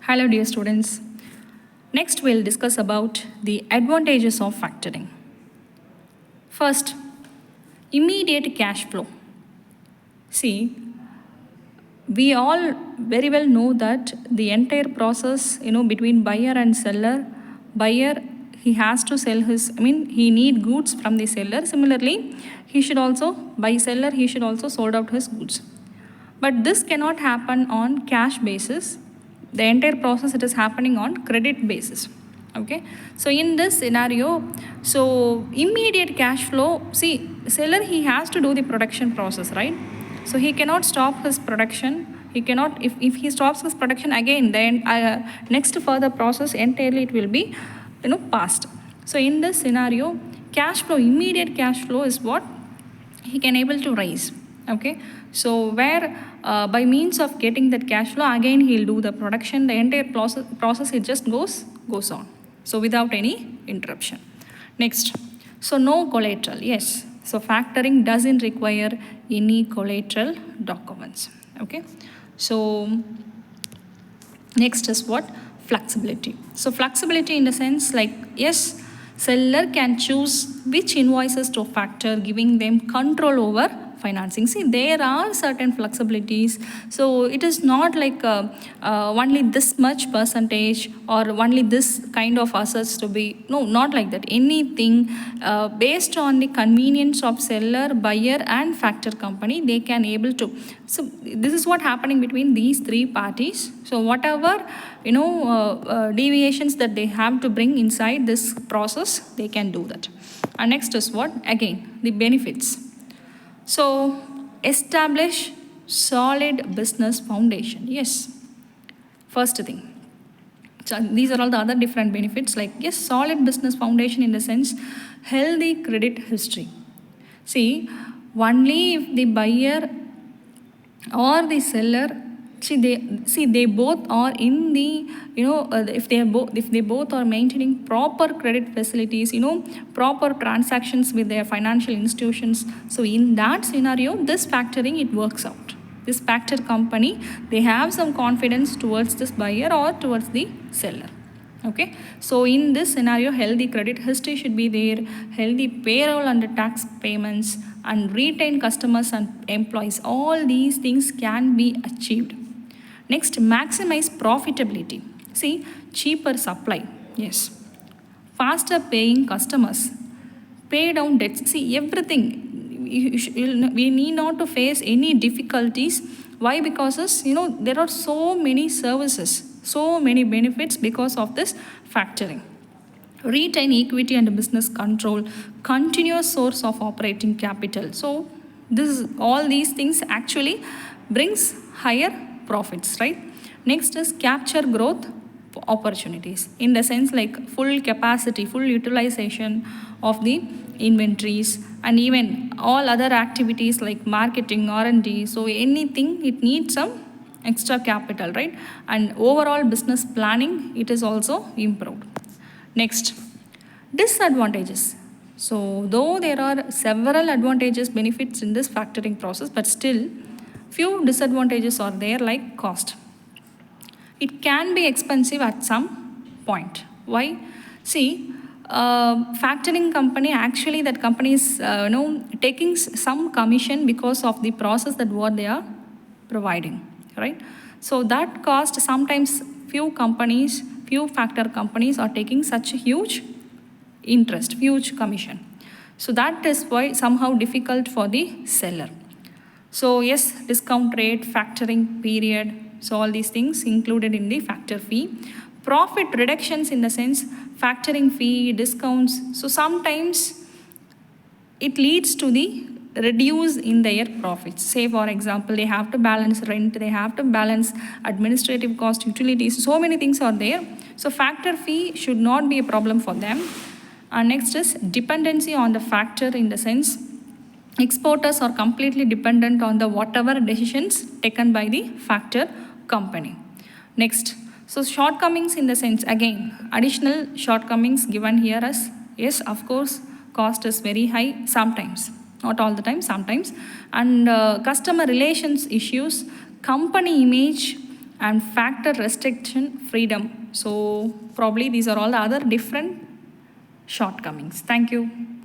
Hello dear students. Next we'll discuss about the advantages of factoring. First, immediate cash flow. See, we all very well know that the entire process, between buyer and seller, buyer he has to sell he need goods from the seller. Similarly, he should also sold out his goods. But this cannot happen on cash basis. The entire process it is happening on credit basis. Okay, so in this scenario, so immediate cash flow, see, seller he has to do the production process, right? So he cannot stop his production. He cannot, if he stops his production again, then next further process entirely it will be passed. So in this scenario, cash flow, immediate cash flow is what he can able to raise. Okay, so where by means of getting that cash flow, again he'll do the production, the entire process it just goes on, so without any interruption. Next, so no collateral. Yes, so factoring doesn't require any collateral documents. Okay, so next is what? Flexibility. So flexibility in the sense like, yes, seller can choose which invoices to factor, giving them control over financing. See, there are certain flexibilities. So it is not like only this much percentage or only this kind of assets to be, no, not like that. Anything based on the convenience of seller, buyer and factor company, they can able to. So this is what happening between these three parties. So whatever deviations that they have to bring inside this process, they can do that. And next is what? Again, the benefits. So establish solid business foundation. Yes, first thing. So these are all the other different benefits, like, yes, solid business foundation in the sense healthy credit history. See, only if the buyer or the seller, they both are in the if they both are maintaining proper credit facilities, proper transactions with their financial institutions. So in that scenario, this factoring it works out. This factor company, they have some confidence towards this buyer or towards the seller. Okay, so in this scenario, healthy credit history should be there, healthy payroll and tax payments, and retain customers and employees. All these things can be achieved. Next, maximize profitability. See, cheaper supply. Yes, faster paying customers, pay down debts. See, everything. We need not to face any difficulties. Why? Because there are so many services, so many benefits because of this factoring. Retain equity and business control, continuous source of operating capital. So all these things actually brings higher profits, right? Next is capture growth opportunities, in the sense like full capacity, full utilization of the inventories, and even all other activities like marketing, R&D. So anything it needs some extra capital, right? And overall business planning, it is also improved. Next, disadvantages. So though there are several advantages, benefits in this factoring process, but still few disadvantages are there, like cost. It can be expensive at some point. Why? See, factoring company, actually that company is taking some commission because of the process that what they are providing, right? So that cost, sometimes few factor companies are taking such a huge interest, huge commission. So that is why somehow difficult for the seller. So yes, discount rate, factoring period, so all these things included in the factor fee. Profit reductions, in the sense factoring fee, discounts. So sometimes it leads to the reduce in their profits. Say for example, they have to balance rent, they have to balance administrative cost, utilities, so many things are there. So factor fee should not be a problem for them. And next is dependency on the factor, in the sense exporters are completely dependent on the whatever decisions taken by the factor company. Next, so shortcomings, in the sense, again, additional shortcomings given here as, yes, of course, cost is very high sometimes, not all the time, sometimes. And customer relations issues, company image, and factor restriction freedom. So probably these are all the other different shortcomings. Thank you.